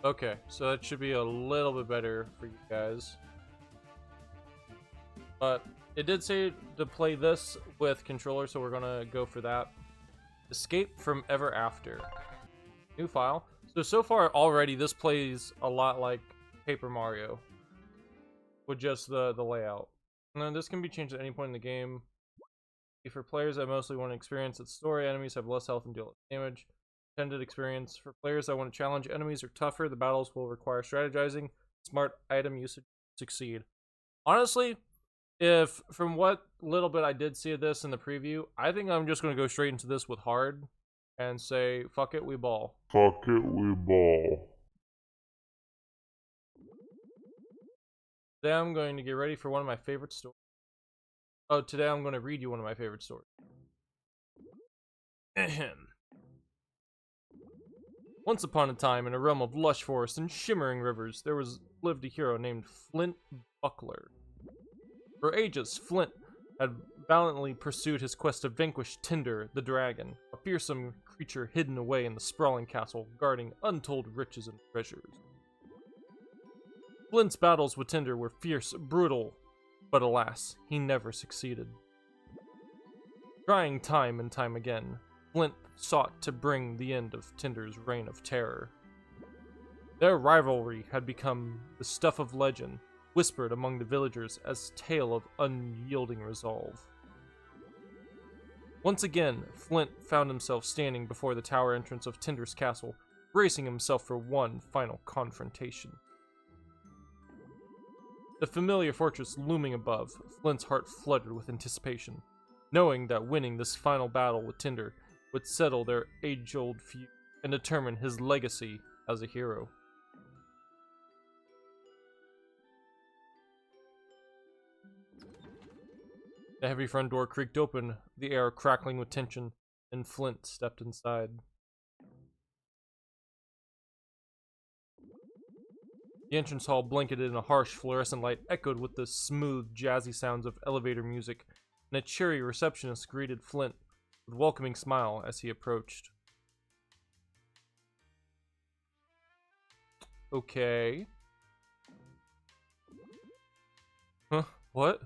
Okay, so that should be a little bit better for you guys. But it did say to play this with controller, so we're gonna go for that. Escape from Ever After. New file. So far already this plays a lot like Paper Mario. With just the layout. And then this can be changed at any point in the game. For players that mostly want to experience its story, enemies have less health and deal less damage. Intended experience. For players that want to challenge enemies or tougher, the battles will require strategizing. Smart item usage to succeed. Honestly, if from what little bit I did see of this in the preview, I think I'm just going to go straight into this with hard and say, fuck it, we ball. Fuck it, we ball. Today I'm going to get ready for one of my favorite stories. Oh, today I'm going to read you one of my favorite stories. Ahem. Once upon a time, in a realm of lush forest and shimmering rivers, there lived a hero named Flint Buckler. For ages, Flint had valiantly pursued his quest to vanquish Tinder, the dragon, a fearsome creature hidden away in the sprawling castle, guarding untold riches and treasures. Flint's battles with Tinder were fierce, brutal, but alas, he never succeeded. Trying time and time again, Flint sought to bring the end of Tinder's reign of terror. Their rivalry had become the stuff of legend, whispered among the villagers as tale of unyielding resolve. Once again, Flint found himself standing before the tower entrance of Tinder's castle, bracing himself for one final confrontation. The familiar fortress looming above, Flint's heart fluttered with anticipation, knowing that winning this final battle with Tinder would settle their age-old feud and determine his legacy as a hero. The heavy front door creaked open, the air crackling with tension, and Flint stepped inside. The entrance hall blanketed in a harsh fluorescent light echoed with the smooth, jazzy sounds of elevator music, and a cheery receptionist greeted Flint with a welcoming smile as he approached. Okay. Huh? What?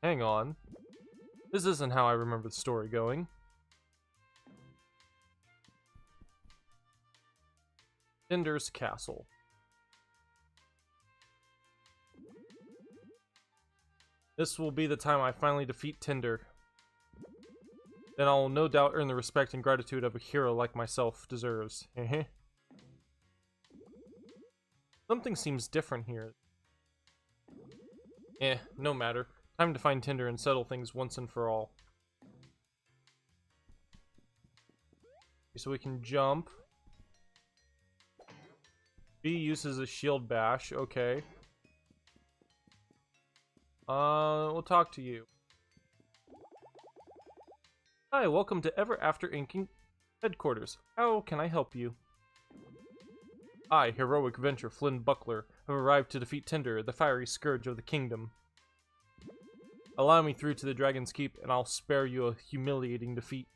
Hang on. This isn't how I remember the story going. Tinder's castle. This will be the time I finally defeat Tinder. Then I'll no doubt earn the respect and gratitude of a hero like myself deserves. Something seems different here. No matter. Time to find Tinder and settle things once and for all. So we can jump. B uses a shield bash, okay. We'll talk to you. Hi, welcome to Ever After Inc. headquarters. How can I help you? I, heroic venture Flynn Buckler, have arrived to defeat Tinder, the fiery scourge of the kingdom. Allow me through to the Dragon's Keep, and I'll spare you a humiliating defeat.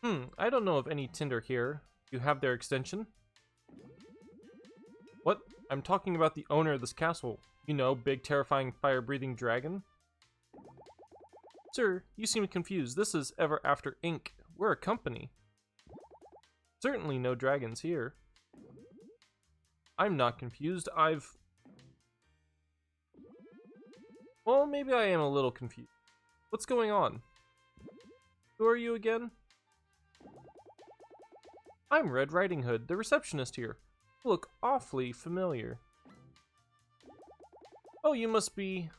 I don't know of any Tinder here. You have their extension? What? I'm talking about the owner of this castle. You know, big, terrifying, fire-breathing dragon? Sir, you seem confused. This is Ever After Inc. We're a company. Certainly no dragons here. I'm not confused. Well, maybe I am a little confused. What's going on? Who are you again? I'm Red Riding Hood, the receptionist here. You look awfully familiar. Oh, you must be...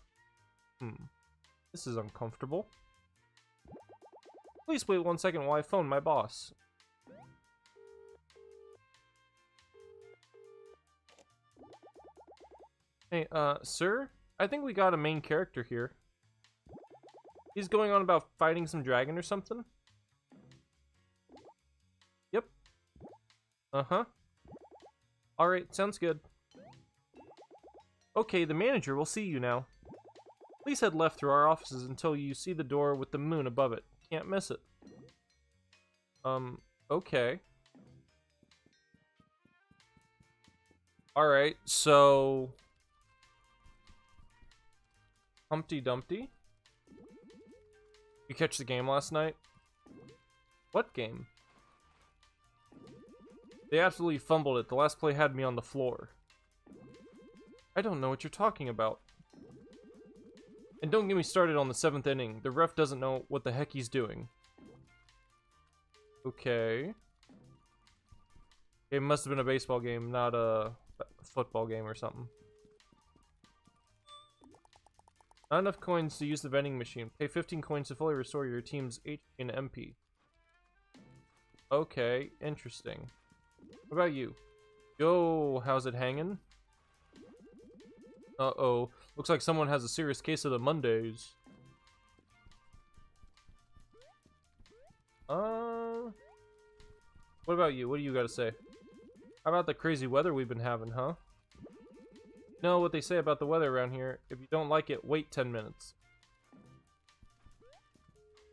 This is uncomfortable. Please wait 1 second while I phone my boss. Hey, sir? I think we got a main character here. He's going on about fighting some dragon or something? Yep. Uh-huh. Alright, sounds good. Okay, the manager will see you now. Please head left through our offices until you see the door with the moon above it. Can't miss it. Okay. Alright, so... Humpty Dumpty? You catch the game last night? What game? They absolutely fumbled it. The last play had me on the floor. I don't know what you're talking about. And don't get me started on the 7th inning. The ref doesn't know what the heck he's doing. Okay. It must have been a baseball game, not a football game or something. Not enough coins to use the vending machine. Pay 15 coins to fully restore your team's HP and MP. Okay, interesting. What about you? Yo, how's it hanging? Uh-oh. Looks like someone has a serious case of the Mondays. What about you? What do you got to say? How about the crazy weather we've been having, huh? You know what they say about the weather around here? If you don't like it, wait 10 minutes.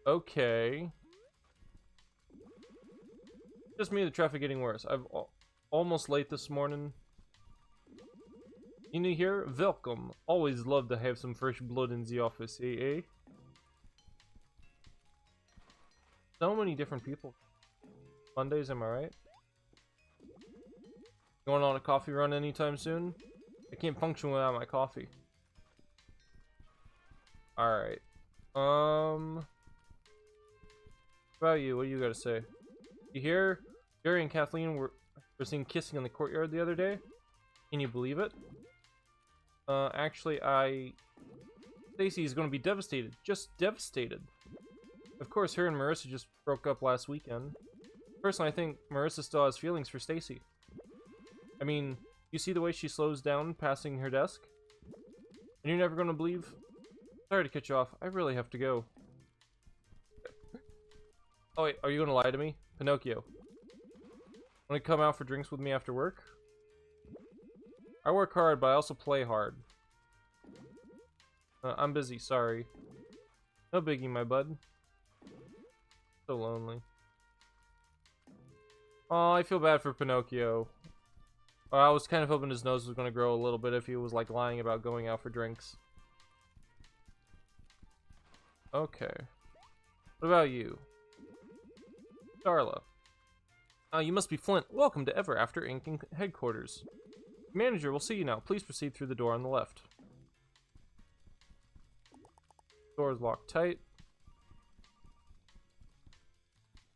Okay. Just me, the traffic getting worse. I've almost late this morning. You new here? Welcome. Always love to have some fresh blood in the office, eh? So many different people. Mondays, am I right? Going on a coffee run anytime soon? I can't function without my coffee. Alright. What about you? What do you gotta say? You hear? Gary and Kathleen were seen kissing in the courtyard the other day? Can you believe it? Actually, Stacy is gonna be devastated. Just devastated. Of course, her and Marissa just broke up last weekend. Personally, I think Marissa still has feelings for Stacy. I mean, you see the way she slows down passing her desk? And you're never gonna believe? Sorry to cut you off. I really have to go. Oh wait, are you gonna lie to me? Pinocchio. Wanna come out for drinks with me after work? I work hard, but I also play hard. I'm busy, sorry. No biggie, my bud. So lonely. Oh, I feel bad for Pinocchio. I was kind of hoping his nose was going to grow a little bit if he was like lying about going out for drinks. Okay. What about you? Darla. You must be Flint. Welcome to Ever After Inc. headquarters. Manager will see you now. Please proceed through the door on the left. Door is locked tight.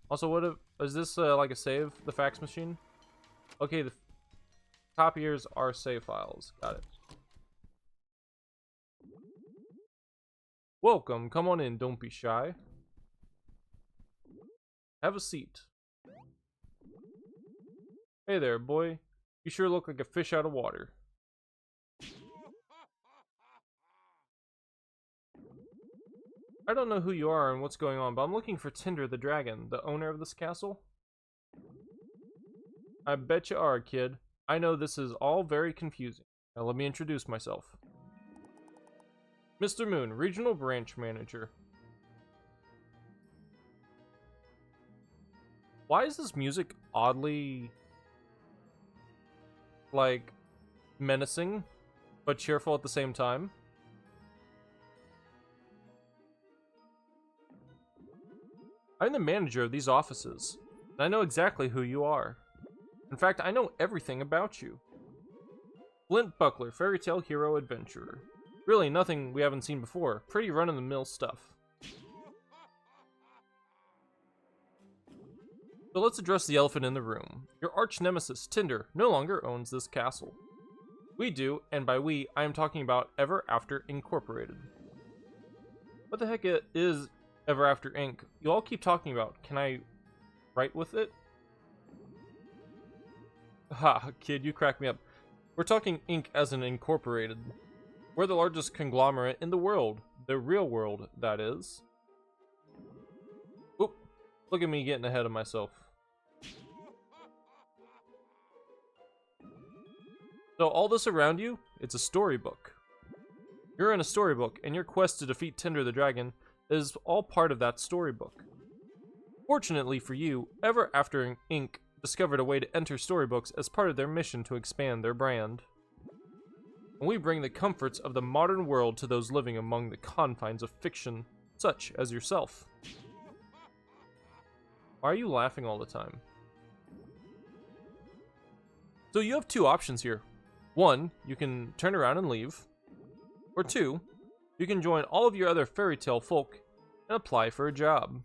Also, is this like a save? The fax machine? Okay, the copiers are save files. Got it. Welcome. Come on in. Don't be shy. Have a seat. Hey there, boy. You sure look like a fish out of water. I don't know who you are and what's going on, but I'm looking for Tinder the Dragon, the owner of this castle. I bet you are, kid. I know this is all very confusing. Now let me introduce myself. Mr. Moon, Regional Branch Manager. Why is this music oddly, like, menacing, but cheerful at the same time? I'm the manager of these offices, and I know exactly who you are. In fact, I know everything about you. Flint Buckler, fairy tale hero adventurer. Really, nothing we haven't seen before. Pretty run-of-the-mill stuff. So let's address the elephant in the room. Your arch nemesis, Tinder, no longer owns this castle. We do, and by we, I am talking about Ever After Incorporated. What the heck is Ever After Inc? You all keep talking about. Can I write with it? Ha, kid, you crack me up. We're talking Inc as an incorporated. We're the largest conglomerate in the world. The real world, that is. Oop, look at me getting ahead of myself. So all this around you, it's a storybook. You're in a storybook, and your quest to defeat Tinder the Dragon is all part of that storybook. Fortunately for you, Ever After Inc. discovered a way to enter storybooks as part of their mission to expand their brand. And we bring the comforts of the modern world to those living among the confines of fiction, such as yourself. Why are you laughing all the time? So you have two options here. One, you can turn around and leave. Or two, you can join all of your other fairy tale folk and apply for a job.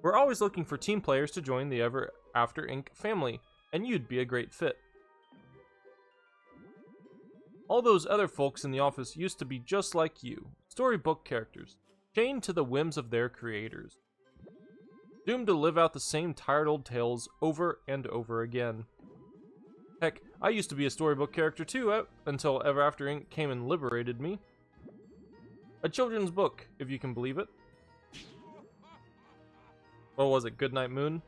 We're always looking for team players to join the Ever After Inc. family, and you'd be a great fit. All those other folks in the office used to be just like you, storybook characters, chained to the whims of their creators, doomed to live out the same tired old tales over and over again. Heck, I used to be a storybook character too, until Ever After Inc. came and liberated me. A children's book, if you can believe it. What was it, Goodnight Moon?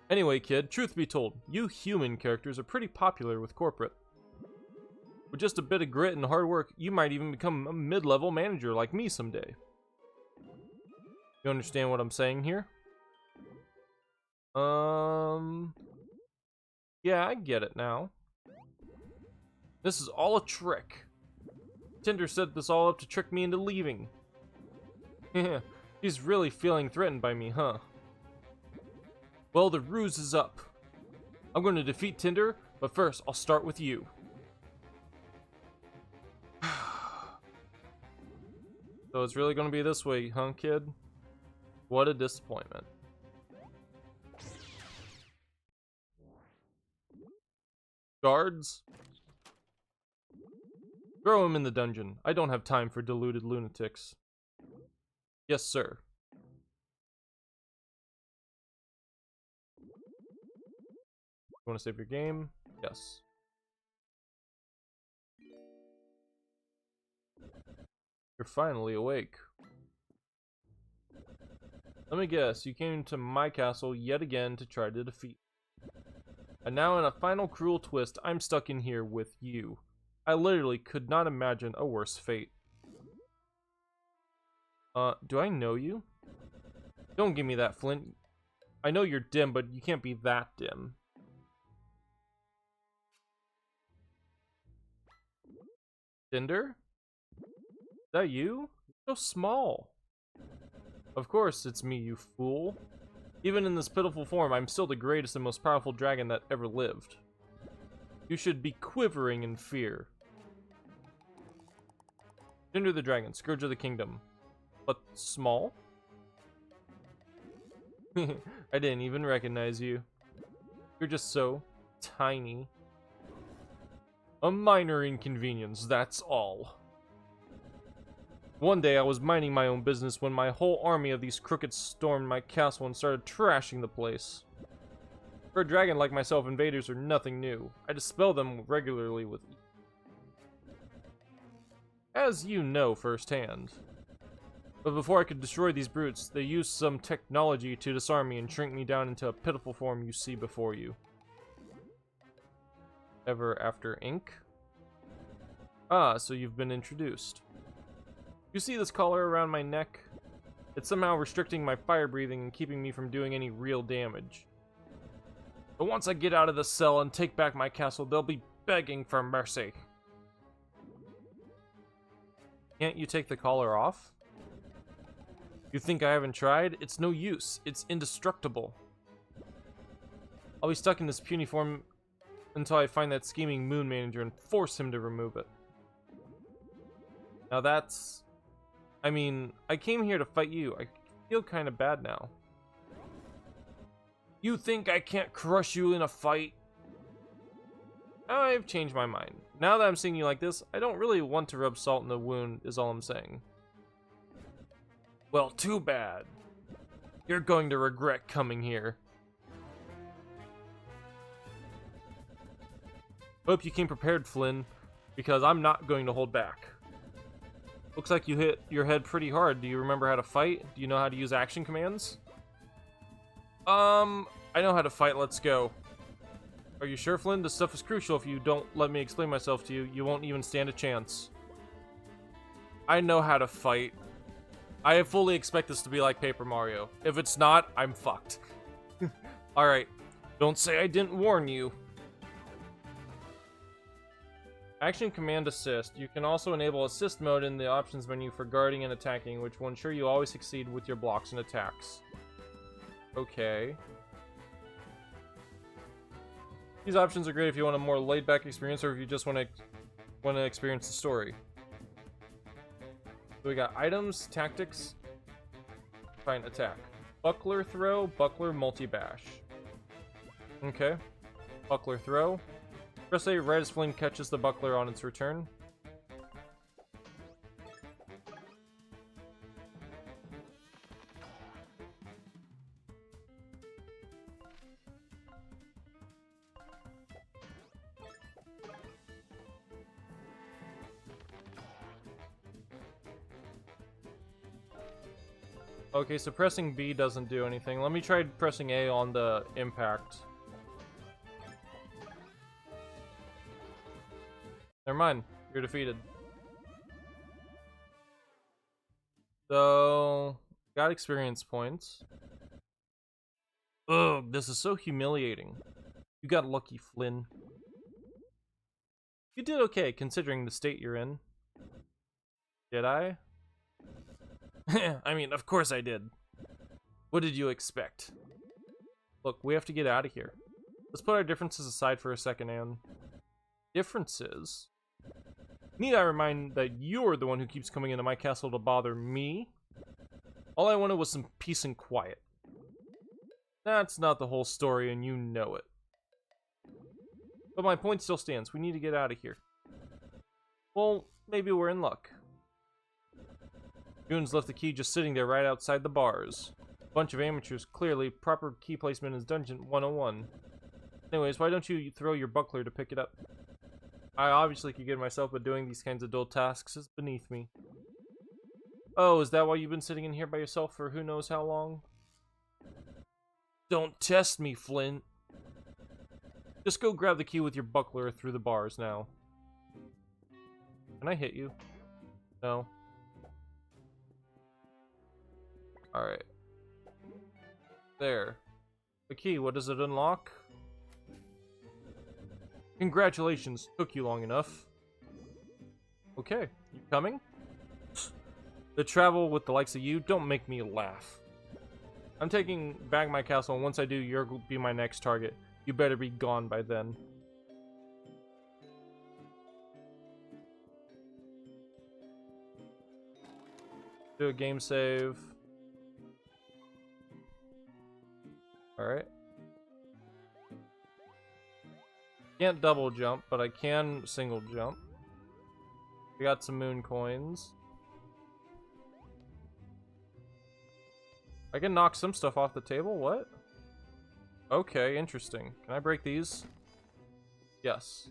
Anyway, kid, truth be told, you human characters are pretty popular with corporate. With just a bit of grit and hard work, you might even become a mid-level manager like me someday. You understand what I'm saying here? Yeah, I get it now. This is all a trick. Tinder set this all up to trick me into leaving. He's really feeling threatened by me, huh? Well, the ruse is up. I'm going to defeat Tinder, but first I'll start with you. So it's really going to be this way, huh, kid? What a disappointment. Guards? Throw him in the dungeon. I don't have time for deluded lunatics. Yes, sir. You want to save your game? Yes. You're finally awake. Let me guess, you came to my castle yet again to try to defeat. And now in a final cruel twist, I'm stuck in here with you. I literally could not imagine a worse fate. Do I know you? Don't give me that, Flint. I know you're dim, but you can't be that dim. Tinder? Is that you? You're so small. Of course it's me, you fool. Even in this pitiful form, I'm still the greatest and most powerful dragon that ever lived. You should be quivering in fear. Tinder the dragon, scourge of the kingdom. But small? I didn't even recognize you. You're just so tiny. A minor inconvenience, that's all. One day I was minding my own business when my whole army of these crooks stormed my castle and started trashing the place. For a dragon like myself, invaders are nothing new. I dispel them regularly with ease. As you know firsthand. But before I could destroy these brutes, they used some technology to disarm me and shrink me down into a pitiful form you see before you. Ever After Inc? Ah, so you've been introduced. You see this collar around my neck? It's somehow restricting my fire breathing and keeping me from doing any real damage. But once I get out of this cell and take back my castle, they'll be begging for mercy. Can't you take the collar off? You think I haven't tried? It's no use. It's indestructible. I'll be stuck in this puny form until I find that scheming moon manager and force him to remove it. Now that's... I mean, I came here to fight you. I feel kind of bad now. You think I can't crush you in a fight? I've changed my mind. Now that I'm seeing you like this, I don't really want to rub salt in the wound, is all I'm saying. Well, too bad. You're going to regret coming here. Hope you came prepared, Flynn, because I'm not going to hold back. Looks like you hit your head pretty hard. Do you remember how to fight? Do you know how to use action commands? I know how to fight. Let's go. Are you sure, Flynn? This stuff is crucial. If you don't let me explain myself to you, you won't even stand a chance. I know how to fight. I fully expect this to be like Paper Mario. If it's not, I'm fucked. Alright. Don't say I didn't warn you. Action Command Assist. You can also enable Assist mode in the options menu for guarding and attacking, which will ensure you always succeed with your blocks and attacks. Okay. These options are great if you want a more laid-back experience or if you just want to experience the story. So we got items, tactics, fine, attack. Buckler throw, buckler multi-bash. Okay. Buckler throw. Press A right as Flynn catches the buckler on its return. Okay, so pressing B doesn't do anything. Let me try pressing A on the impact. Never mind. You're defeated. So, got experience points. Ugh, this is so humiliating. You got lucky, Flynn. You did okay, considering the state you're in. Did I? I mean, of course I did. What did you expect? Look, we have to get out of here. Let's put our differences aside for a second, Anne. Differences? Need I remind that you're the one who keeps coming into my castle to bother me? All I wanted was some peace and quiet. That's not the whole story, and you know it. But my point still stands. We need to get out of here. Well, maybe we're in luck. Goons left the key just sitting there right outside the bars. A bunch of amateurs, clearly. Proper key placement is Dungeon 101. Anyways, why don't you throw your buckler to pick it up? I obviously could get it myself, but doing these kinds of dull tasks is beneath me. Oh, is that why you've been sitting in here by yourself for who knows how long? Don't test me, Flint. Just go grab the key with your buckler through the bars now. Can I hit you? No. Alright. There. The key, what does it unlock? Congratulations, took you long enough. Okay, you coming? The travel with the likes of you, don't make me laugh. I'm taking back my castle, and once I do, you'll be my next target. You better be gone by then. Do a game save. Alright. Can't double jump, but I can single jump. We got some moon coins. I can knock some stuff off the table? What? Okay, interesting. Can I break these? Yes.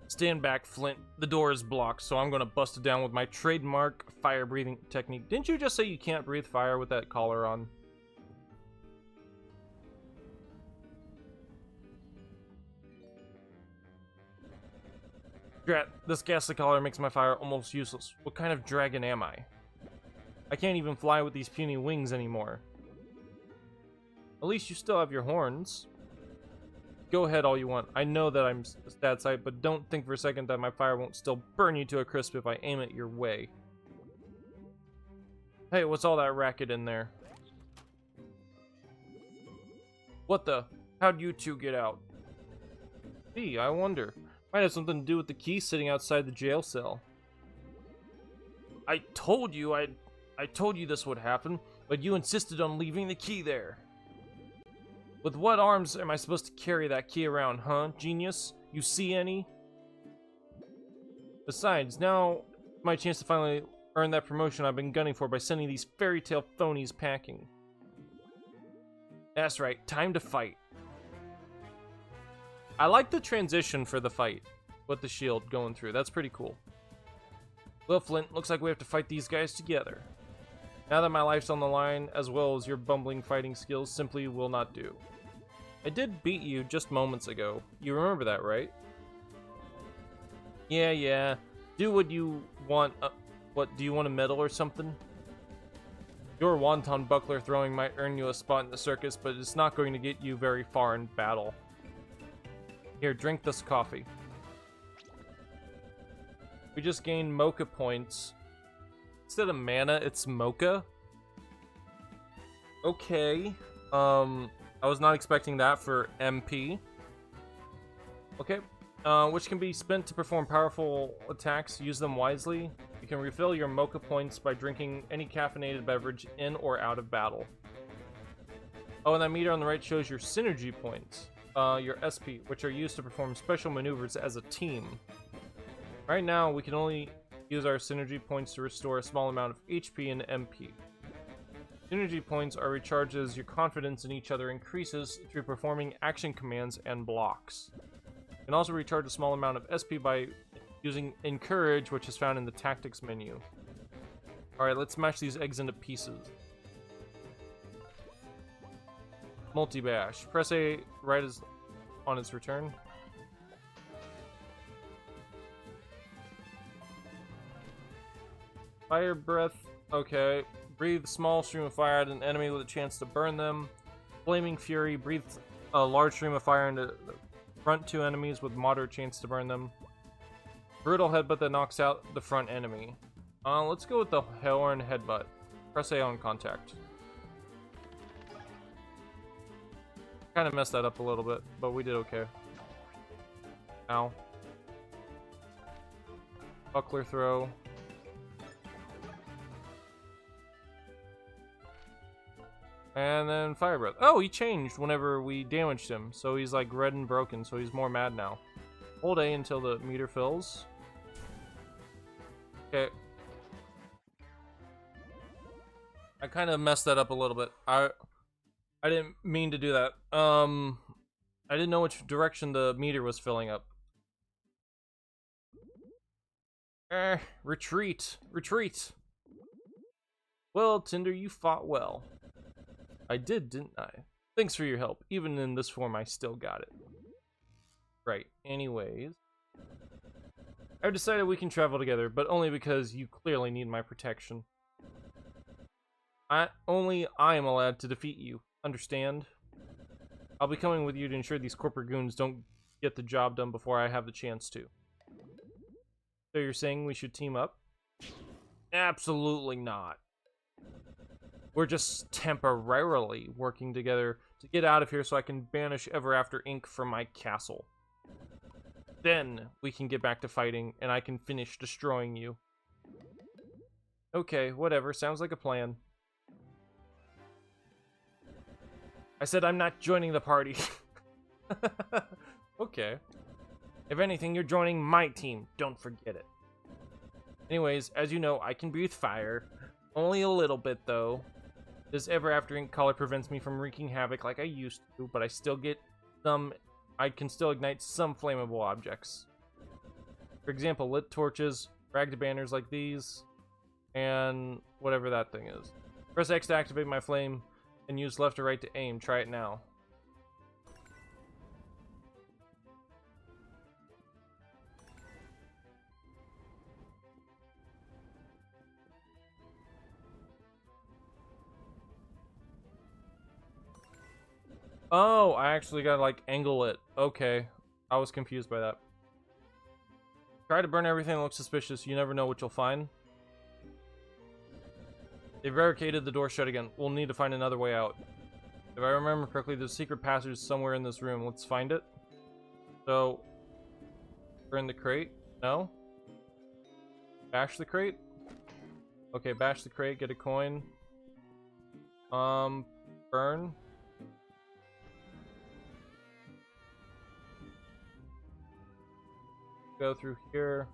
Stand back, Flint. The door is blocked, so I'm gonna bust it down with my trademark fire breathing technique. Didn't you just say you can't breathe fire with that collar on? Drat, this ghastly collar makes my fire almost useless. What kind of dragon am I? I can't even fly with these puny wings anymore. At least you still have your horns. Go ahead all you want. I know that I'm a stat sight, but don't think for a second that my fire won't still burn you to a crisp if I aim it your way. Hey, what's all that racket in there? What the? How'd you two get out? Gee, I wonder. Might have something to do with the key sitting outside the jail cell. I told you this would happen, but you insisted on leaving the key there. With what arms am I supposed to carry that key around, huh, genius? You see any? Besides, now my chance to finally earn that promotion I've been gunning for by sending these fairy tale phonies packing. That's right, time to fight. I like the transition for the fight with the shield going through. That's pretty cool. Well, Flint, looks like we have to fight these guys together. Now that my life's on the line, as well as your bumbling fighting skills, simply will not do. I did beat you just moments ago. You remember that, right? Yeah. Do what you want. What, do you want a medal or something? Your wonton buckler throwing might earn you a spot in the circus, but it's not going to get you very far in battle. Here, drink this coffee. We just gained mocha points. Instead of mana, it's mocha. Okay. I was not expecting that for MP. Okay. Which can be spent to perform powerful attacks. Use them wisely. You can refill your mocha points by drinking any caffeinated beverage in or out of battle. Oh, and that meter on the right shows your synergy points. Your SP, which are used to perform special maneuvers as a team. Right now, we can only use our synergy points to restore a small amount of HP and MP. Synergy points are recharged as your confidence in each other increases through performing action commands and blocks. You can also recharge a small amount of SP by using Encourage, which is found in the Tactics menu. Alright, let's smash these eggs into pieces. Multi-bash. Press A right as on its return. Fire breath. Okay. Breathe small stream of fire at an enemy with a chance to burn them. Flaming Fury. Breathe a large stream of fire into the front two enemies with moderate chance to burn them. Brutal headbutt that knocks out the front enemy. Let's go with the horn headbutt. Press A on contact. Kind of messed that up a little bit, but we did okay. Ow. Buckler throw. And then fire breath. Oh, he changed whenever we damaged him. So he's like red and broken, so he's more mad now. Hold A until the meter fills. Okay. I kind of messed that up a little bit. I didn't mean to do that. I didn't know which direction the meter was filling up. Retreat. Retreat. Well, Tinder, you fought well. I did, didn't I? Thanks for your help. Even in this form, I still got it. Right. Anyways. I've decided we can travel together, but only because you clearly need my protection. Only I am allowed to defeat you. Understand? I'll be coming with you to ensure these corporate goons don't get the job done before I have the chance to. So you're saying we should team up? Absolutely not. We're just temporarily working together to get out of here so I can banish Ever After Inc. from my castle. Then we can get back to fighting and I can finish destroying you. Okay, whatever. Sounds like a plan. I said I'm not joining the party. Okay. If anything, you're joining my team. Don't forget it. Anyways, as you know, I can breathe fire. Only a little bit, though. This Ever After Ink color prevents me from wreaking havoc like I used to, but I still get some... I can still ignite some flammable objects. For example, lit torches, ragged banners like these, and whatever that thing is. Press X to activate my flame, and use left or right to aim. Try it now. Oh, I actually gotta, like, angle it. Okay. I was confused by that. Try to burn everything that looks suspicious. You never know what you'll find. They barricaded the door shut again. We'll need to find another way out. If I remember correctly, there's a secret passage somewhere in this room. Let's find it. So, burn the crate. No? Bash the crate? Okay, bash the crate, get a coin. Burn. Go through here.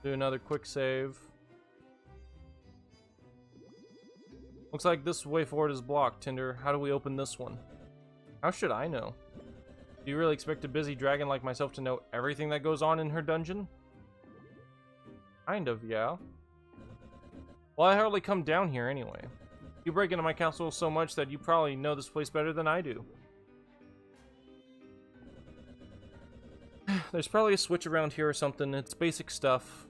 Do another quick save. Looks like this way forward is blocked, Tinder. How do we open this one? How should I know? Do you really expect a busy dragon like myself to know everything that goes on in her dungeon? Kind of, yeah. Well, I hardly come down here anyway. You break into my castle so much that you probably know this place better than I do. There's probably a switch around here or something. It's basic stuff.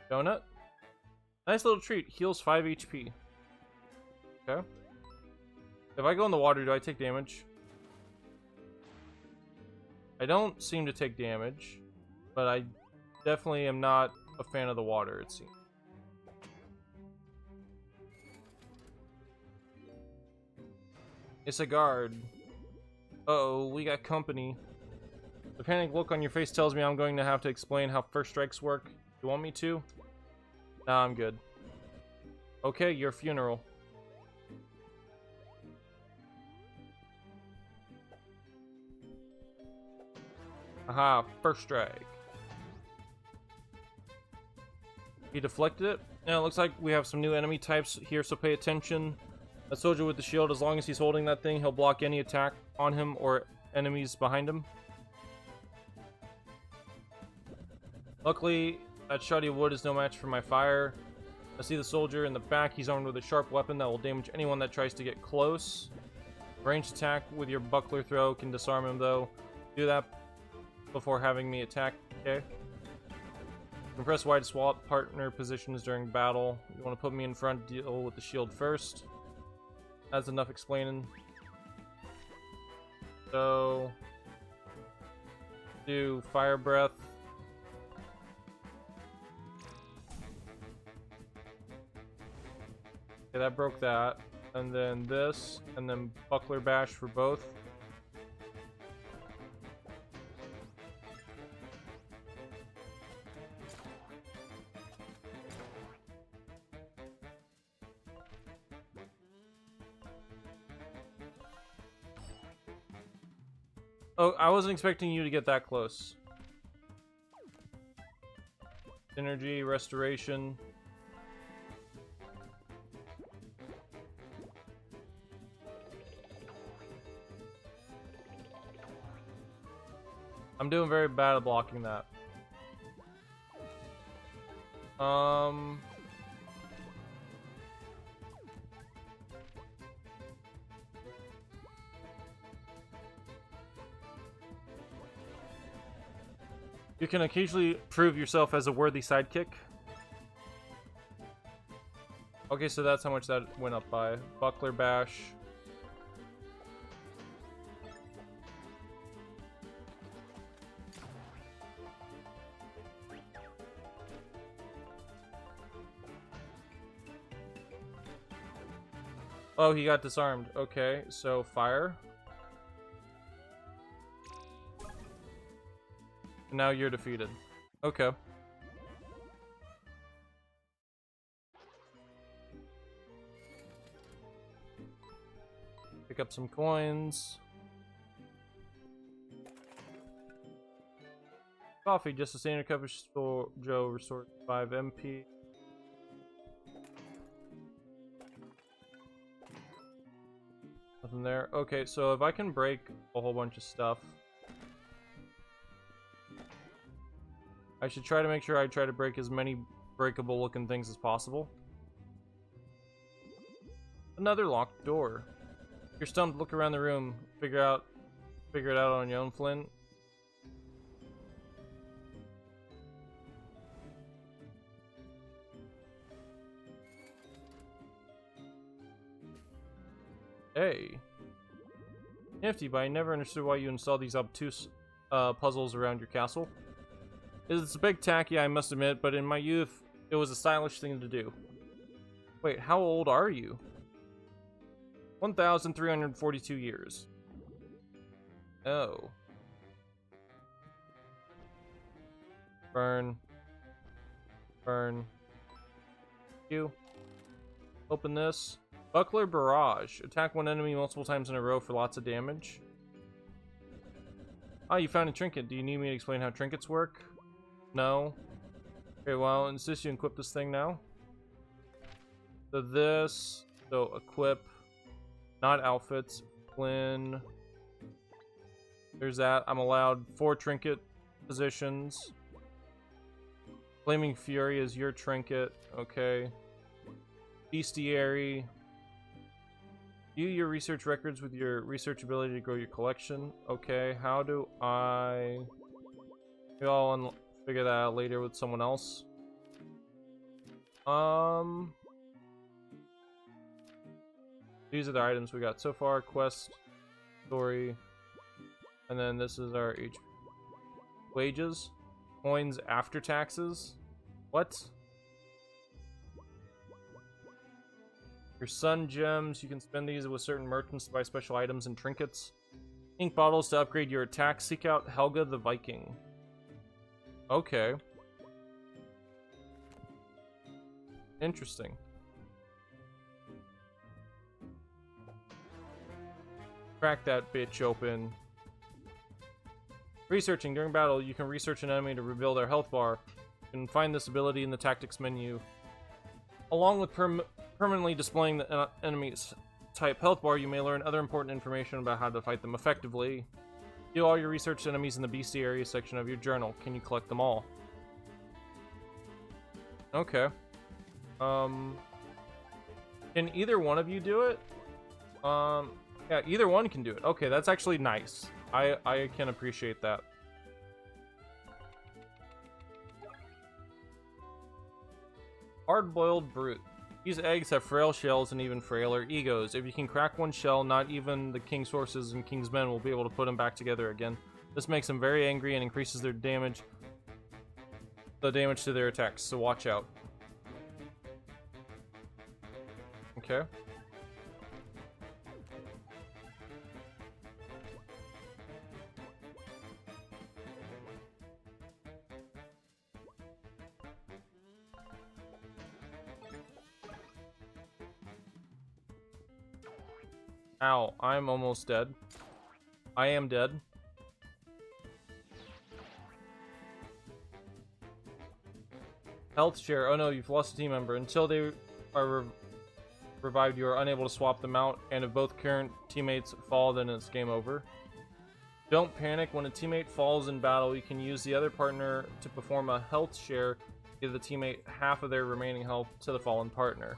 Donut? Nice little treat. Heals 5 HP. Okay. If I go in the water, do I take damage? I don't seem to take damage, but I definitely am not a fan of the water, it seems. It's a guard. Uh-oh, we got company. The panic look on your face tells me I'm going to have to explain how first strikes work. You want me to? Nah, I'm good. Okay, your funeral. Aha, first strike. He deflected it. Now it looks like we have some new enemy types here, so pay attention. A soldier with the shield, as long as he's holding that thing, he'll block any attack on him or enemies behind him. Luckily, that shoddy wood is no match for my fire. I see the soldier in the back. He's armed with a sharp weapon that will damage anyone that tries to get close. Ranged attack with your buckler throw can disarm him, though. Do that before having me attack, okay? Press Y to swap partner positions during battle. You want to put me in front, deal with the shield first. That's enough explaining. So, do fire breath. Okay, that broke that. And then this, and then buckler bash for both. Oh, I wasn't expecting you to get that close. Energy, restoration. I'm doing very bad at blocking that. You can occasionally prove yourself as a worthy sidekick. Okay, so that's how much that went up by. Buckler bash. Oh, he got disarmed. Okay, so fire. Now you're defeated. Okay. Pick up some coins. Coffee, just a standard cup of Joe, restores 5 MP. Nothing there. Okay, so if I can break a whole bunch of stuff, I should try to make sure I try to break as many breakable looking things as possible. Another locked door. You're stumped, look around the room, figure it out on your own, Flint. Hey. Nifty, but I never understood why you installed these obtuse puzzles around your castle. It's a big tacky, I must admit, but in my youth, it was a stylish thing to do. Wait, how old are you? 1,342 years. Oh. Burn. Burn. You. Open this. Buckler Barrage. Attack one enemy multiple times in a row for lots of damage. Ah, you found a trinket. Do you need me to explain how trinkets work? No. Okay, well, I'll insist you equip this thing now. So this So equip, not outfits. Flynn. There's that. I'm allowed 4 trinket positions. Flaming Fury is your trinket. Okay. Bestiary. View your research records with your research ability to grow your collection. Okay, how do I... Maybe I'll figure that out later with someone else. These are the items we got so far. Quest, story, and then this is our HP. Wages. Coins after taxes. What? Your sun gems, you can spend these with certain merchants to buy special items and trinkets. Ink bottles to upgrade your attack. Seek out Helga the Viking. Okay. Interesting. Crack that bitch open. Researching. During battle, you can research an enemy to rebuild their health bar. You can find this ability in the tactics menu. Along with permanently displaying the enemy's type health bar, you may learn other important information about how to fight them effectively. Do all your researched enemies in the bestiary section of your journal. Can you collect them all? Okay. Can either one of you do it? Yeah, either one can do it. Okay, that's actually nice. I can appreciate that. Hard-boiled brute. These eggs have frail shells and even frailer egos. If you can crack one shell, not even the king's horses and king's men will be able to put them back together again. This makes them very angry and increases their damage, the damage to their attacks, so watch out. Okay. Ow, I'm almost dead. I am dead. Health share. Oh no, you've lost a team member. Until they are revived, you are unable to swap them out, and if both current teammates fall, then it's game over. Don't panic. When a teammate falls in battle, you can use the other partner to perform a health share, give the teammate half of their remaining health to the fallen partner.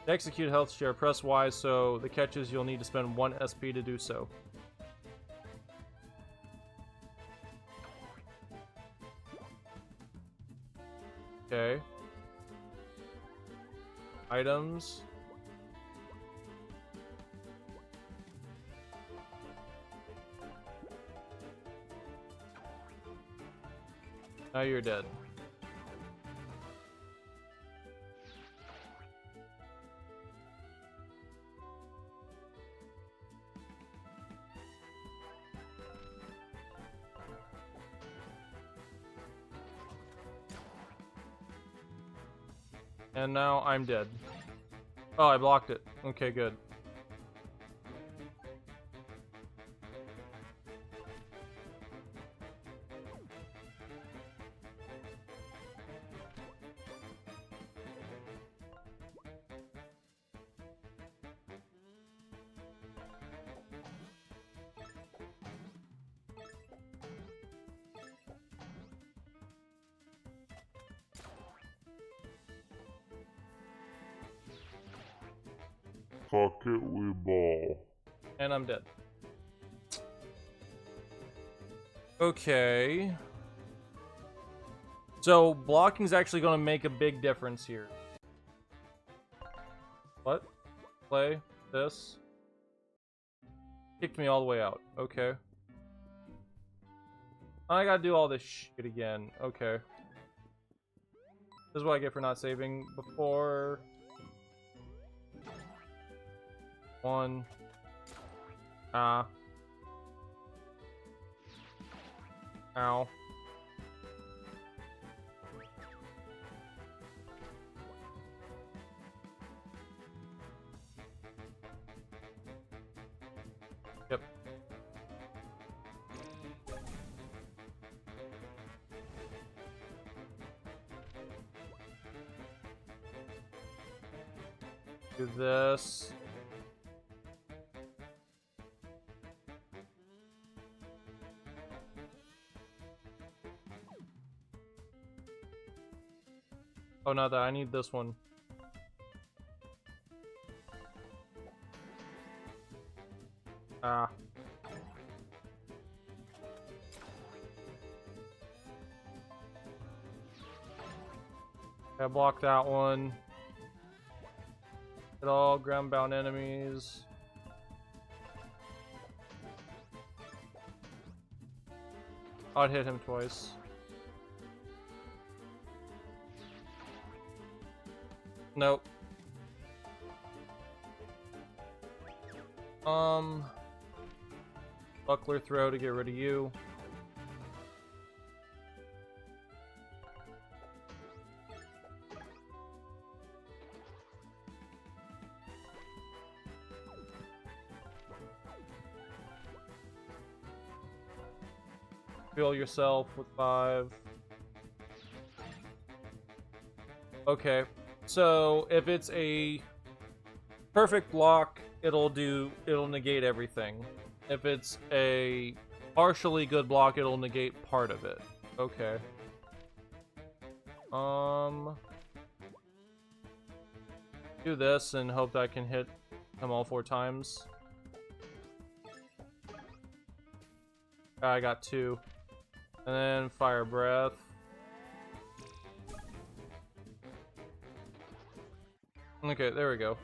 To execute health share, press Y, so the catch is you'll need to spend 1 SP to do so. Okay. Items. Now you're dead. And now I'm dead. Oh, I blocked it. Okay, good. Fuck it, we ball. And I'm dead. Okay. So, blocking is actually going to make a big difference here. What? Play this. Kicked me all the way out. Okay. I gotta do all this shit again. Okay. This is what I get for not saving before. 1. Ah. Ow. Yep. Do this. Oh, not that. I need this one. Ah. I blocked that one. Hit all ground-bound enemies. I'd hit him twice. Nope. Buckler throw to get rid of you. Heal yourself with 5. Okay, so if it's a perfect block, it'll negate everything. If it's a partially good block, it'll negate part of it. Okay. Do this and hope that I can hit him all 4 times. I got 2. And then fire breath. Okay, there we go.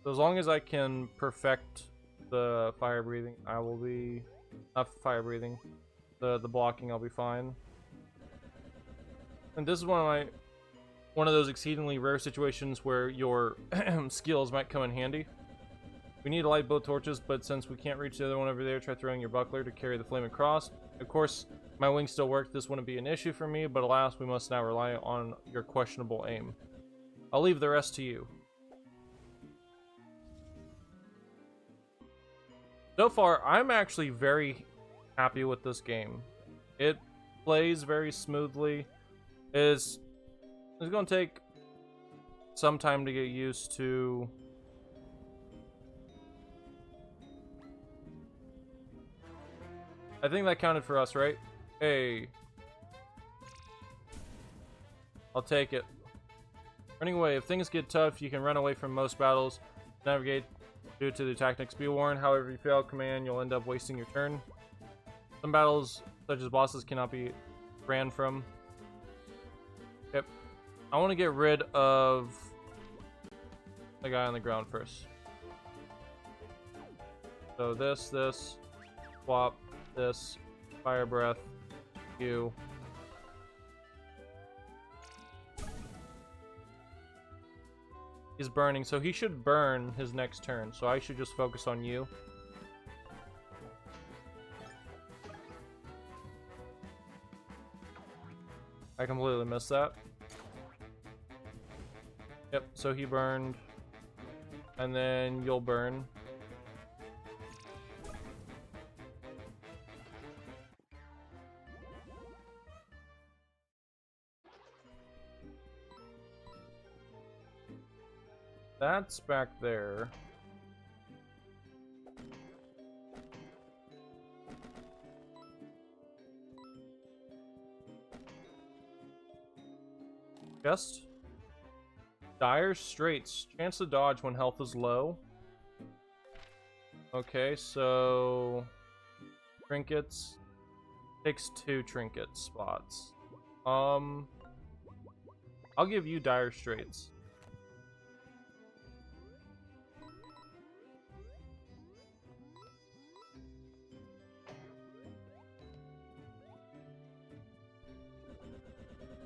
So as long as I can perfect the fire breathing, I will be... Not fire breathing. The blocking, I'll be fine. And this is one of those exceedingly rare situations where your skills might come in handy. We need to light both torches, but since we can't reach the other one over there, try throwing your buckler to carry the flame across. Of course, my wings still work. This wouldn't be an issue for me, but alas, we must now rely on your questionable aim. I'll leave the rest to you. So far, I'm actually very happy with this game. It plays very smoothly. It's going to take some time to get used to. I think that counted for us, right? Hey. I'll take it. Running away. If things get tough, you can run away from most battles. Navigate due to the tactics. Be warned, however, if you fail command, you'll end up wasting your turn. Some battles, such as bosses, cannot be ran from. Yep. I want to get rid of the guy on the ground first. So this, swap, this, fire breath, you. He's burning, so he should burn his next turn, so I should just focus on you. I completely missed that. Yep, so he burned. And then you'll burn. That's back there. Just dire straits. Chance to dodge when health is low. Okay, so trinkets. Takes 2 trinket spots. I'll give you dire straits.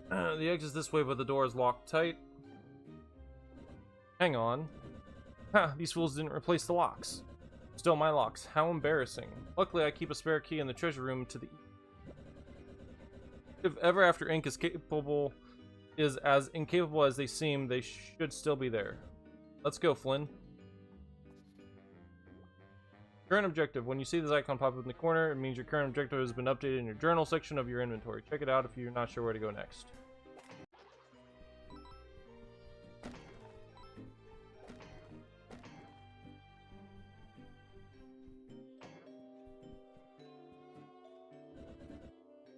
The exit's this way, but the door is locked tight. Hang on. Ha, these fools didn't replace the locks. Still my locks. How embarrassing. Luckily, I keep a spare key in the treasure room to the east. If Ever After Inc. is as incapable as they seem, they should still be there. Let's go, Flynn. Current objective. When you see this icon pop up in the corner, it means your current objective has been updated in your journal section of your inventory. Check it out if you're not sure where to go next.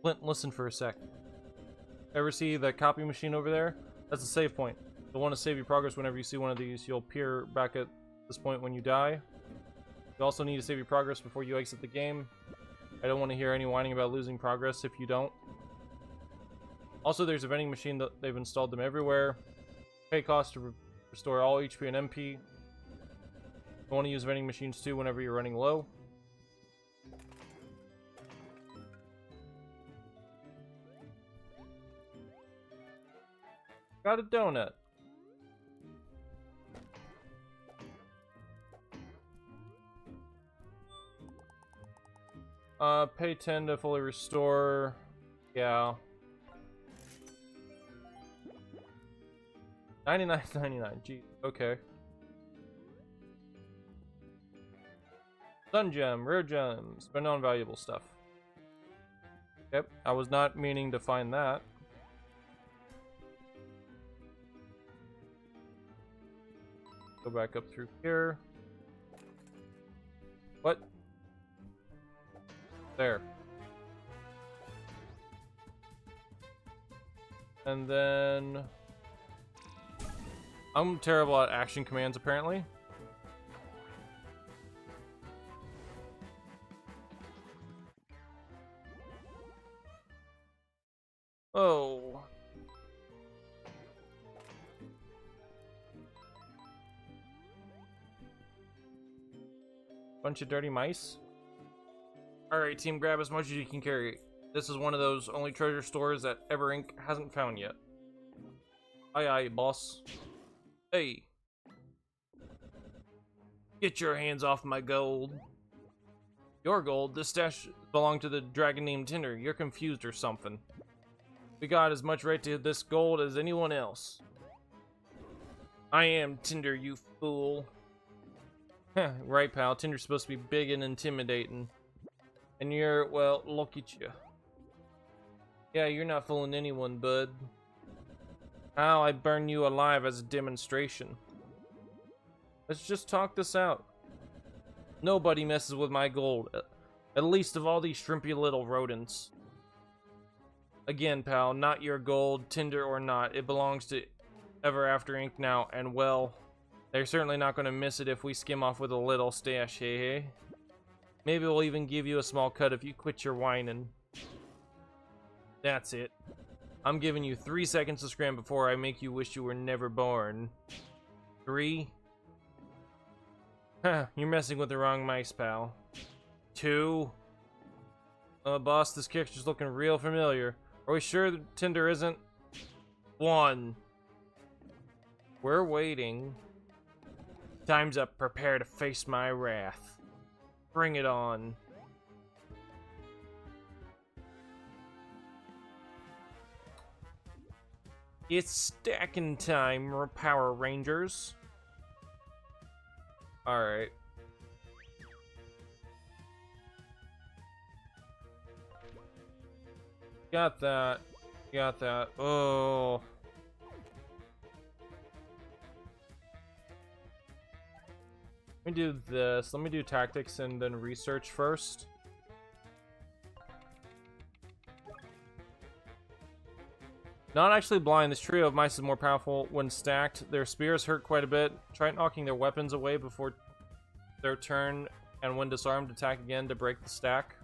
Flint, listen for a sec. Ever see the copy machine over there? That's a save point. You'll want to save your progress whenever you see one of these. You'll appear back at this point when you die. You also need to save your progress before you exit the game. I don't want to hear any whining about losing progress if you don't. Also, there's a vending machine that they've installed them everywhere. Pay cost to restore all HP and MP. You want to use vending machines too whenever you're running low. Got a donut. Pay 10 to fully restore. Yeah. 99.99. Gee, okay. Sun gem, rare gems, but non-valuable stuff. Yep, I was not meaning to find that. Go back up through here. What? There. And then... I'm terrible at action commands, apparently. Oh. Bunch of dirty mice. Alright, team, grab as much as you can carry. This is one of those only treasure stores that Ever Inc. hasn't found yet. Aye aye, boss. Hey. Get your hands off my gold. Your gold? This stash belonged to the dragon named Tinder. You're confused or something. We got as much right to this gold as anyone else. I am Tinder, you fool. Right, pal. Tinder's supposed to be big and intimidating. And you're, well, look at you. Yeah, you're not fooling anyone, bud. How I burn you alive as a demonstration. Let's just talk this out. Nobody messes with my gold. At least of all these shrimpy little rodents. Again, pal, not your gold, Tinder or not. It belongs to Ever After Inc. now, and well, they're certainly not going to miss it if we skim off with a little stash, hey hey. Maybe we'll even give you a small cut if you quit your whining. That's it. I'm giving you 3 seconds to scram before I make you wish you were never born. 3. Huh, you're messing with the wrong mice, pal. 2. Boss, this character's looking real familiar. Are we sure that Tinder isn't? 1. We're waiting. Time's up. Prepare to face my wrath. Bring it on. It's stacking time, Power Rangers. Alright. Got that. Got that. Oh. Let me do this. Let me do tactics and then research first. Not actually blind. This trio of mice is more powerful when stacked. Their spears hurt quite a bit. Try knocking their weapons away before their turn, and when disarmed, attack again to break the stack.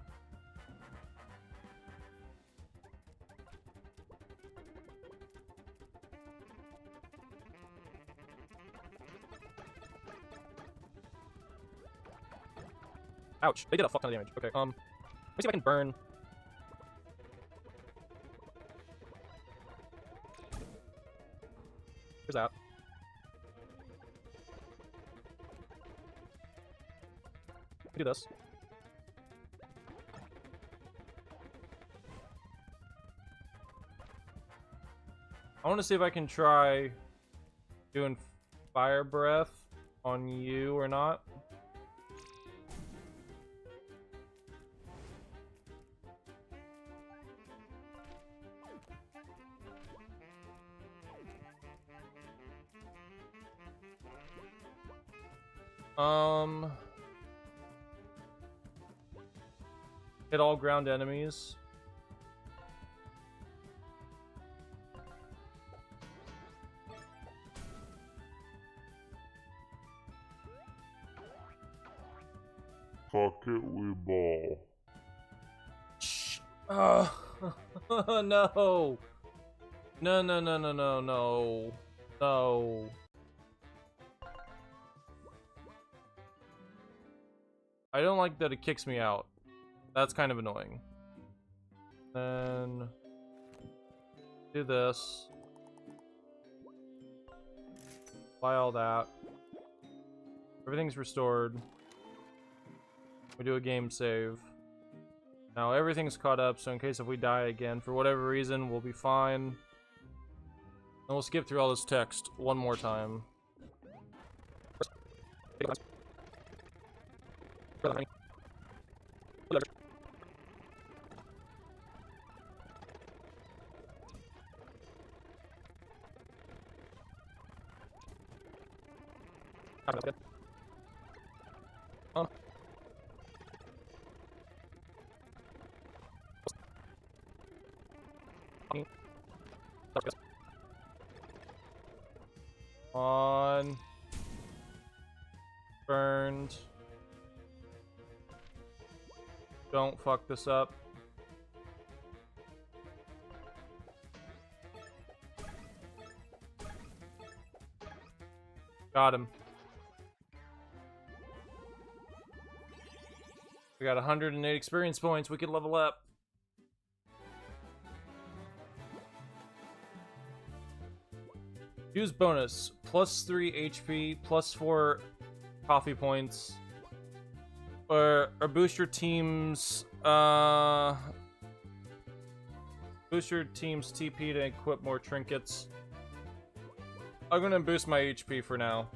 Ouch, they did a fuck ton of damage. Okay, let me see if I can burn. Here's that. Do this. I want to see if I can try doing fire breath on you or not. Hit all ground enemies. Fuck it, we ball. Shh. No. No, no, no, no, no, no. No. I don't like that it kicks me out. That's kind of annoying. Then do this. Buy all that. Everything's restored. We do a game save. Now everything's caught up, so in case if we die again for whatever reason, we'll be fine. And we'll skip through all this text one more time. On. Burned. Don't fuck this up. Got him. We got 108 experience points. We could level up. Use bonus. +3 HP, +4 coffee points. Or boost your team's TP to equip more trinkets. I'm gonna boost my HP for now.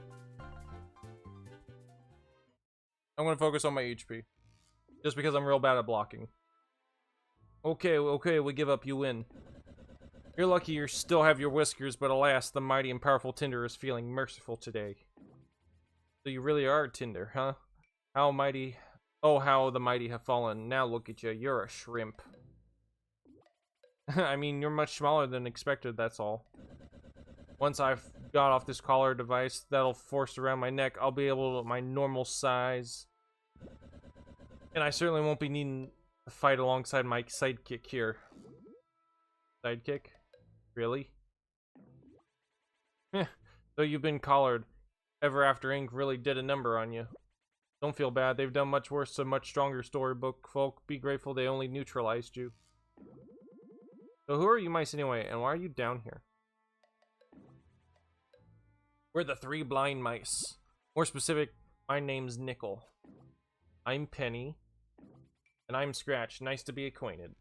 I'm gonna focus on my HP. Just because I'm real bad at blocking. Okay, we give up, you win. You're lucky you still have your whiskers, but alas, the mighty and powerful Tinder is feeling merciful today. So you really are Tinder, huh? How mighty... Oh, how the mighty have fallen. Now look at you, you're a shrimp. I mean, you're much smaller than expected, that's all. Once I've got off this collar device that'll force around my neck, I'll be able to my normal size. And I certainly won't be needing to fight alongside my sidekick here. Sidekick? Really? Heh, though you've been collared, Ever After Inc. really did a number on you. Don't feel bad, they've done much worse to much stronger storybook folk. Be grateful they only neutralized you. So who are you mice anyway, and why are you down here? We're the Three Blind Mice. More specific, my name's Nickel. I'm Penny. And I'm Scratch. Nice to be acquainted.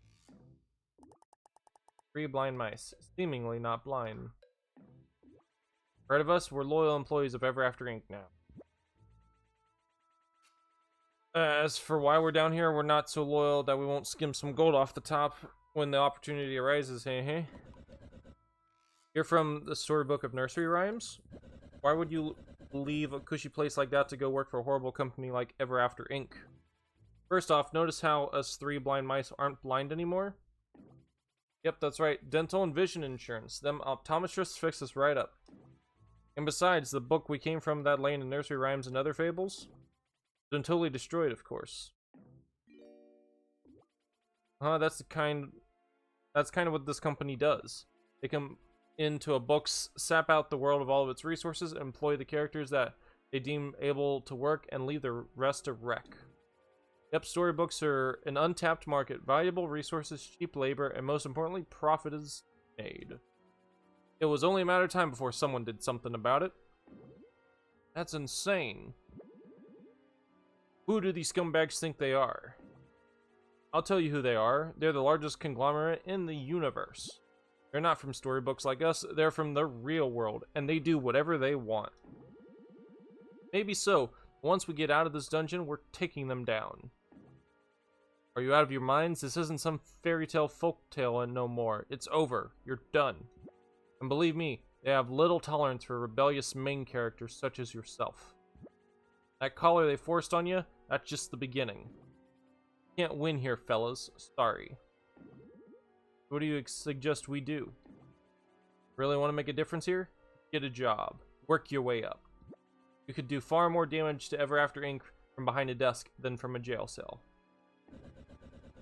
Three blind mice, seemingly not blind. Right of us, we're loyal employees of Ever After Inc. now. As for why we're down here, we're not so loyal that we won't skim some gold off the top when the opportunity arises, hey hey. You're from the storybook of nursery rhymes? Why would you leave a cushy place like that to go work for a horrible company like Ever After Inc.? First off, notice how us three blind mice aren't blind anymore? Yep, that's right. Dental and vision insurance. Them optometrists fix us right up. And besides, the book we came from that lane in nursery rhymes and other fables? Been totally destroyed, of course. That's kind of what this company does. They come into a book, sap out the world of all of its resources, and employ the characters that they deem able to work, and leave the rest to wreck. Yep, storybooks are an untapped market. Valuable resources, cheap labor, and most importantly, profit is made. It was only a matter of time before someone did something about it. That's insane. Who do these scumbags think they are? I'll tell you who they are. They're the largest conglomerate in the universe. They're not from storybooks like us, they're from the real world, and they do whatever they want. Maybe so. Once we get out of this dungeon, we're taking them down. Are you out of your minds? This isn't some fairy tale folktale and no more. It's over. You're done. And believe me, they have little tolerance for rebellious main characters such as yourself. That collar they forced on you, that's just the beginning. Can't win here, fellas. Sorry. What do you suggest we do? Really want to make a difference here? Get a job. Work your way up. You could do far more damage to Ever After Inc. from behind a desk than from a jail cell.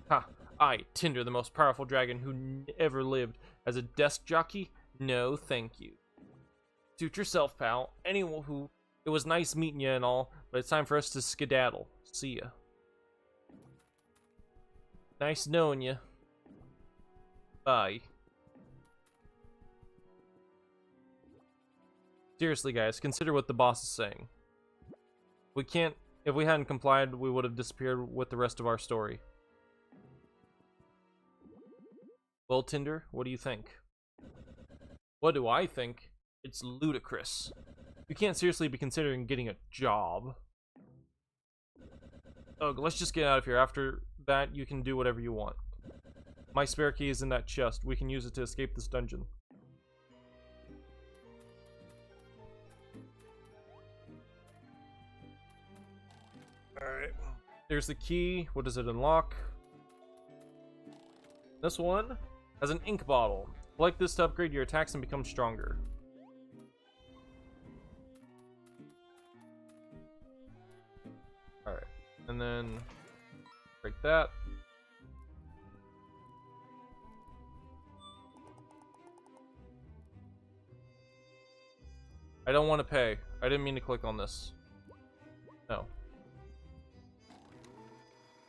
Ha! I, Tinder, the most powerful dragon who ever lived, as a desk jockey? No, thank you. Suit yourself, pal. Anyone who... It was nice meeting you and all, but it's time for us to skedaddle. See ya. Nice knowing you. Bye. Seriously, guys, consider what the boss is saying. If we hadn't complied, we would have disappeared with the rest of our story. Well, Tinder, what do you think? What do I think? It's ludicrous. You can't seriously be considering getting a job. Ugh, let's just get out of here. After that, you can do whatever you want. My spare key is in that chest. We can use it to escape this dungeon. Alright. There's the key. What does it unlock? This one has an ink bottle. Collect this to upgrade your attacks and become stronger. Alright. And then break that. I don't want to pay. I didn't mean to click on this. No.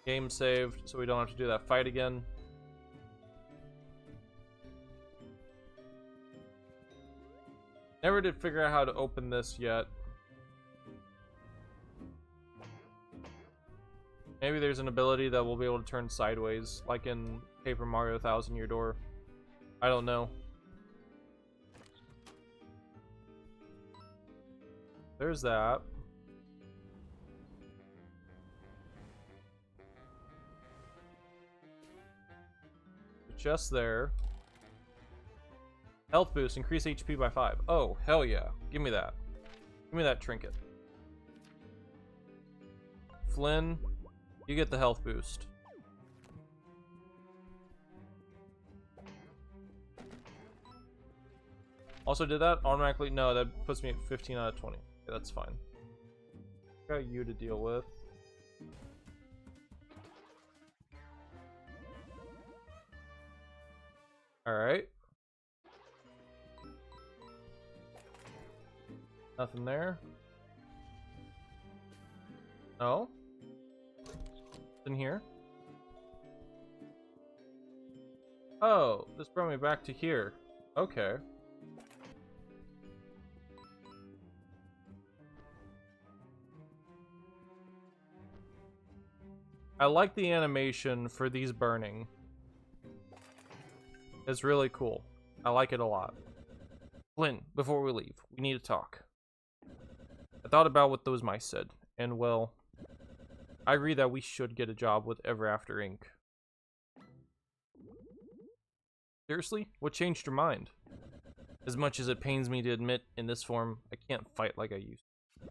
Game saved, so we don't have to do that fight again. Never did figure out how to open this yet. Maybe there's an ability that we'll be able to turn sideways, like in Paper Mario 1000 Year Door. I don't know. There's that. The chest there. Health boost, increase HP by 5. Oh, hell yeah. Give me that. Give me that trinket. Flynn, you get the health boost. Also, did that automatically? No, that puts me at 15 out of 20. Okay, that's fine. Got you to deal with. Alright. Nothing there. No. In here. Oh, this brought me back to here. Okay. I like the animation for these burning. It's really cool. I like it a lot. Flynn, before we leave, we need to talk. I thought about what those mice said, and well, I agree that we should get a job with Ever After Inc. Seriously? What changed your mind? As much as it pains me to admit, in this form, I can't fight like I used to.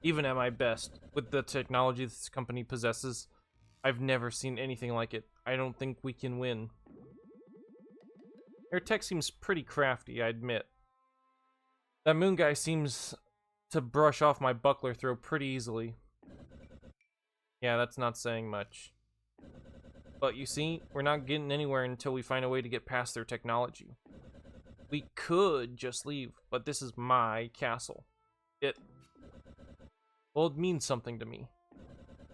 Even at my best, with the technology this company possesses, I've never seen anything like it. I don't think we can win. Their tech seems pretty crafty, I admit. That moon guy seems to brush off my buckler throw pretty easily. Yeah, that's not saying much. But you see, we're not getting anywhere until we find a way to get past their technology. We could just leave, but this is my castle. Well, it means something to me.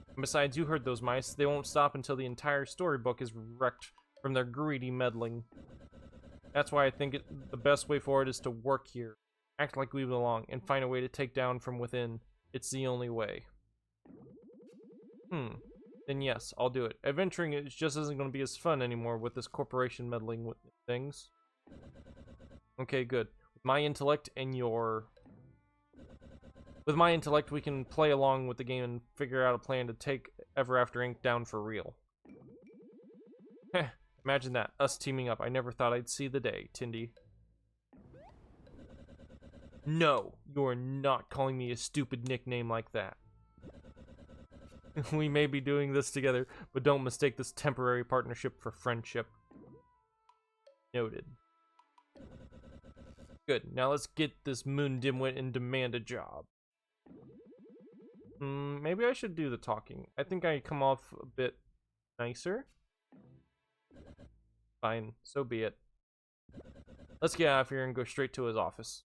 And besides, you heard those mice. They won't stop until the entire storybook is wrecked from their greedy meddling. That's why I think the best way forward is to work here, act like we belong, and find a way to take down from within. It's the only way. Then yes, I'll do it. Adventuring just isn't going to be as fun anymore with this corporation meddling with things. Okay, good. With my intellect, we can play along with the game and figure out a plan to take Ever After Inc. down for real. Heh, imagine that, us teaming up. I never thought I'd see the day, Tindy. No, you're not calling me a stupid nickname like that. We may be doing this together, but don't mistake this temporary partnership for friendship. Noted. Good, now let's get this moon dimwit and demand a job. Maybe I should do the talking. I think I come off a bit nicer. Fine, so be it. Let's get out of here and go straight to his office.